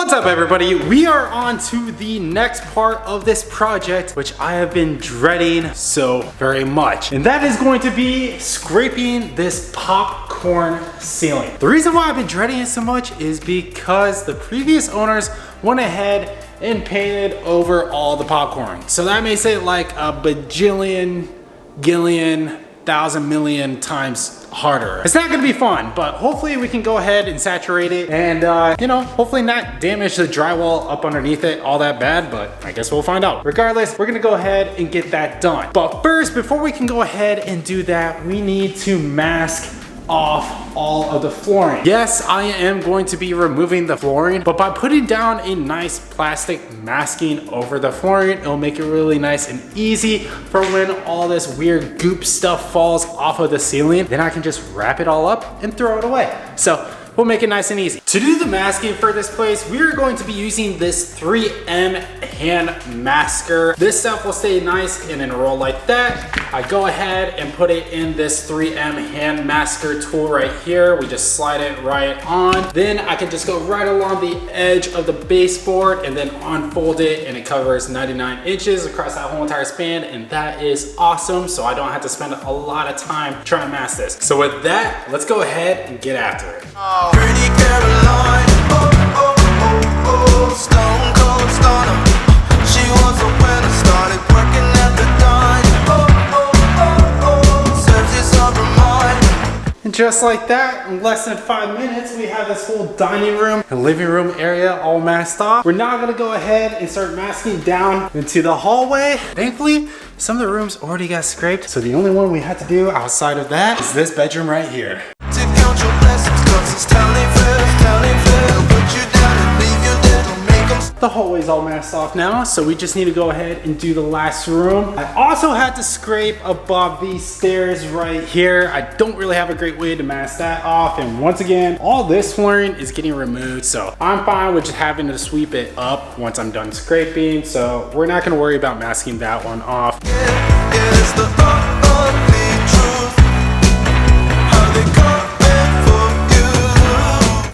What's up, everybody? We are on to the next part of this project, which I have been dreading so very much. And that is going to be scraping this popcorn ceiling. The reason why I've been dreading it so much is because the previous owners went ahead and painted over all the popcorn. So that makes it like a bajillion, gillion, thousand million times harder. It's not gonna be fun, but hopefully we can go ahead and saturate it and hopefully not damage the drywall up underneath it all that bad, but I guess we'll find out. Regardless, we're gonna go ahead and get that done. But first, before we can go ahead and do that, we need to mask off all of the flooring. Yes, I am going to be removing the flooring, but by putting down a nice plastic masking over the flooring, it'll make it really nice and easy for when all this weird goop stuff falls off of the ceiling. Then I can just wrap it all up and throw it away. So we'll make it nice and easy. To do the masking for this place, we are going to be using this 3M hand masker. This stuff will stay nice in a roll like that. I go ahead and put it in this 3M hand masker tool right here. We just slide it right on. Then I can just go right along the edge of the baseboard and then unfold it, and it covers 99 inches across that whole entire span, and that is awesome. So I don't have to spend a lot of time trying to mask this. So with that, let's go ahead and get after it. Pretty Caroline, stone cold stunner. She was a winner, started working at the dime. Serves this on her mind. And just like that, in less than 5 minutes, we have this whole dining room and living room area all masked off. We're now gonna go ahead and start masking down into the hallway. Thankfully, some of the rooms already got scraped, so the only one we had to do outside of that is this bedroom right here. To count your blessings, 'cause it's telling fair, put you down and leave you dead, don't make them. The hallway's all masked off now, so we just need to go ahead and do the last room. I also had to scrape above these stairs right here. I don't really have a great way to mask that off, and once again, all this flooring is getting removed, so I'm fine with just having to sweep it up once I'm done scraping, so we're not gonna worry about masking that one off. Yeah, it's the ugly truth. How they coming for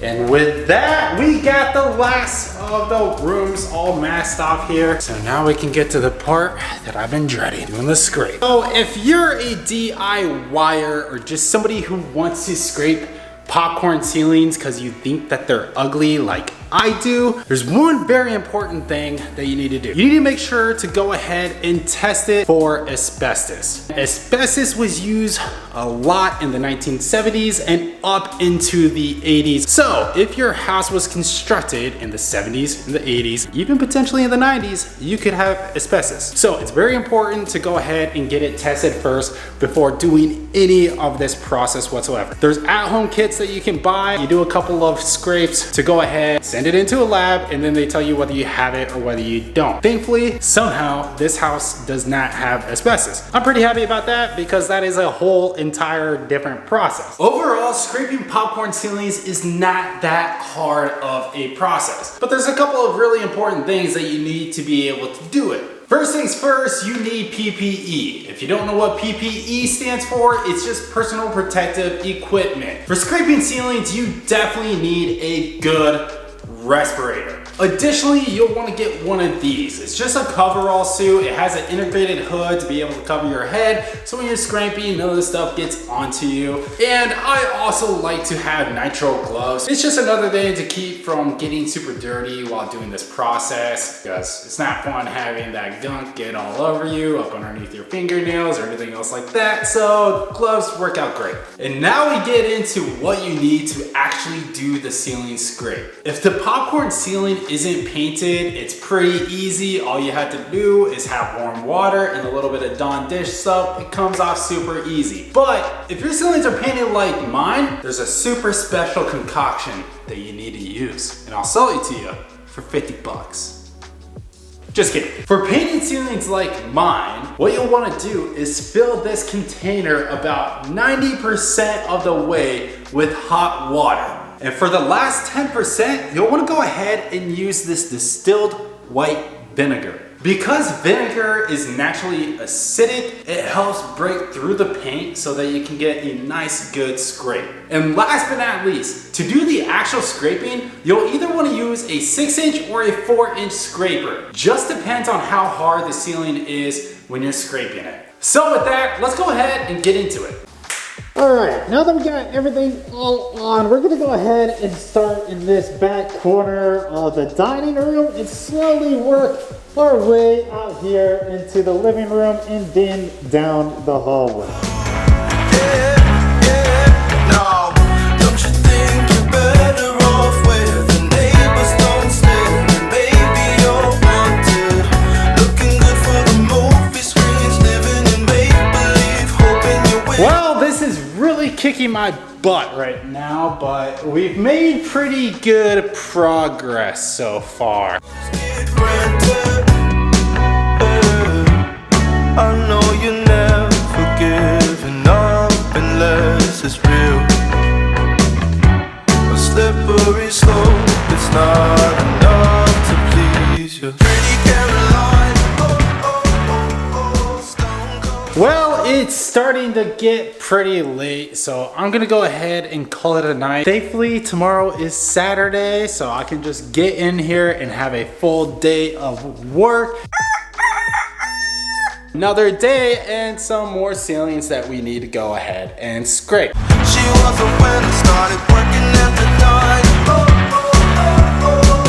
you. And with that, we got the last of the rooms all masked off here. So now we can get to the part that I've been dreading, doing the scrape. So if you're a DIYer or just somebody who wants to scrape popcorn ceilings because you think that they're ugly like I do, there's one very important thing that you need to do. You need to make sure to go ahead and test it for asbestos. Asbestos was used a lot in the 1970s and up into the 80s. So if your house was constructed in the 70s, in the 80s, even potentially in the 90s, you could have asbestos. So it's very important to go ahead and get it tested first before doing any of this process whatsoever. There's at-home kits that you can buy. You do a couple of scrapes to go ahead, send it into a lab, and then they tell you whether you have it or whether you don't. Thankfully, somehow, this house does not have asbestos. I'm pretty happy about that because that is a whole entire different process. Overall, scraping popcorn ceilings is not that hard of a process, but there's a couple of really important things that you need to be able to do it. First things first, you need PPE. If you don't know what PPE stands for, it's just personal protective equipment. For scraping ceilings, you definitely need a good respirator. Additionally, you'll want to get one of these. It's just a coverall suit. It has an integrated hood to be able to cover your head, so when you're scraping, none of this stuff gets onto you. And I also like to have nitrile gloves. It's just another thing to keep from getting super dirty while doing this process, because it's not fun having that gunk get all over you, up underneath your fingernails or anything else like that. So gloves work out great. And now we get into what you need to actually do the ceiling scrape. If the popcorn ceiling isn't painted, it's pretty easy. All you have to do is have warm water and a little bit of Dawn dish soap. It comes off super easy. But if your ceilings are painted like mine, there's a super special concoction that you need to use, and I'll sell it to you for 50 bucks. Just kidding. For painted ceilings like mine, what you'll want to do is fill this container about 90% of the way with hot water. And for the last 10%, you'll want to go ahead and use this distilled white vinegar. Because vinegar is naturally acidic, it helps break through the paint so that you can get a nice good scrape. And last but not least, to do the actual scraping, you'll either want to use a 6-inch or a 4-inch scraper. Just depends on how hard the ceiling is when you're scraping it. So with that, let's go ahead and get into it. Alright, now that we got everything all on, we're gonna go ahead and start in this back corner of the dining room and slowly work our way out here into the living room and then down the hallway. No, don't you think you're better off where the neighbors don't stare? Baby, you're wanted, looking good for the movie screens, living in make-believe, hoping you win. Well, this is really kicking my butt right now, but we've made pretty good progress so far. Get granted. I know you never giving up unless it's real. A slippery slope, it's not enough to please you. Pretty Caroline, stone cold. Well, it's starting to get pretty late, so I'm gonna go ahead and call it a night. Thankfully, tomorrow is Saturday, so I can just get in here and have a full day of work. Another day and some more ceilings that we need to go ahead and scrape. She wasn't when I started working at the night.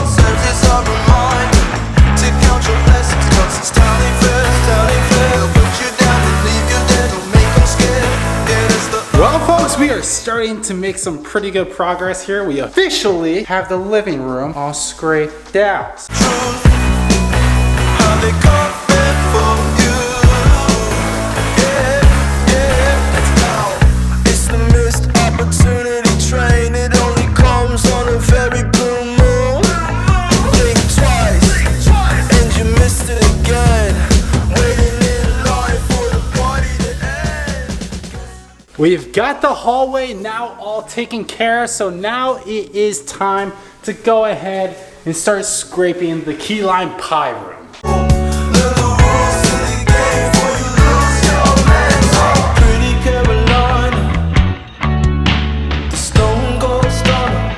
Says it's a reminder to count your blessings, 'cause it's tally fair. They'll put you down and leave you dead, don't make them scared. Yeah, that's the Well, folks, we are starting to make some pretty good progress here. We officially have the living room all scraped out. truth. How they come back for you. It's the missed opportunity train. It only comes on a very blue moon. You blink twice, and you missed it again. Waiting in line for the party to end. We've got the hallway now all taken care of, so now it is time to go ahead and start scraping the key lime pie room. Learn the rules to the game before you lose your mental. Pretty Caroline, the stone cold stunner.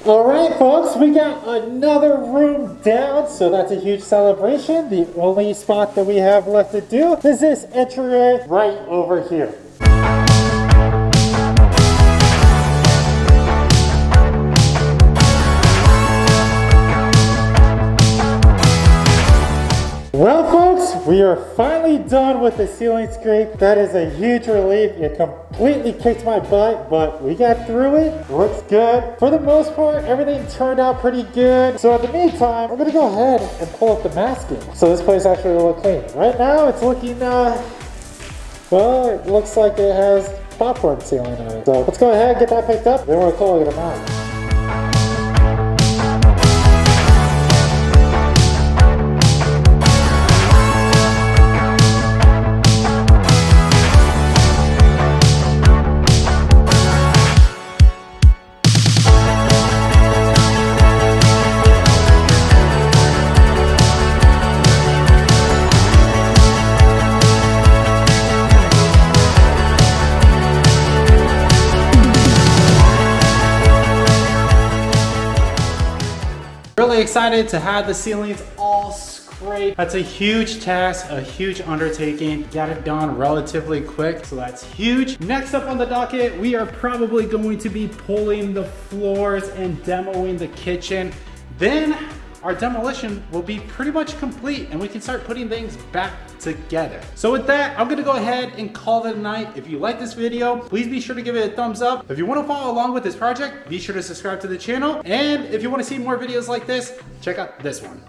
Alright folks, we got another room down, so that's a huge celebration. The only spot that we have left to do is this entryway right over here. Well folks, we are finally done with the ceiling scrape. That is a huge relief. It completely kicked my butt, but we got through it. Looks good. For the most part, everything turned out pretty good. So in the meantime, we're gonna go ahead and pull up the masking. So this place actually will look clean. Right now it's looking, well, it looks like it has popcorn ceiling on it. So let's go ahead and get that picked up. Then we're calling it a night. Really excited to have the ceilings all scraped. That's a huge task, a huge undertaking. Got it done relatively quick, so that's huge. Next up on the docket, we are probably going to be pulling the floors and demoing the kitchen. Then our demolition will be pretty much complete and we can start putting things back together. So with that, I'm gonna go ahead and call it a night. If you like this video, please be sure to give it a thumbs up. If you wanna follow along with this project, be sure to subscribe to the channel. And if you wanna see more videos like this, check out this one.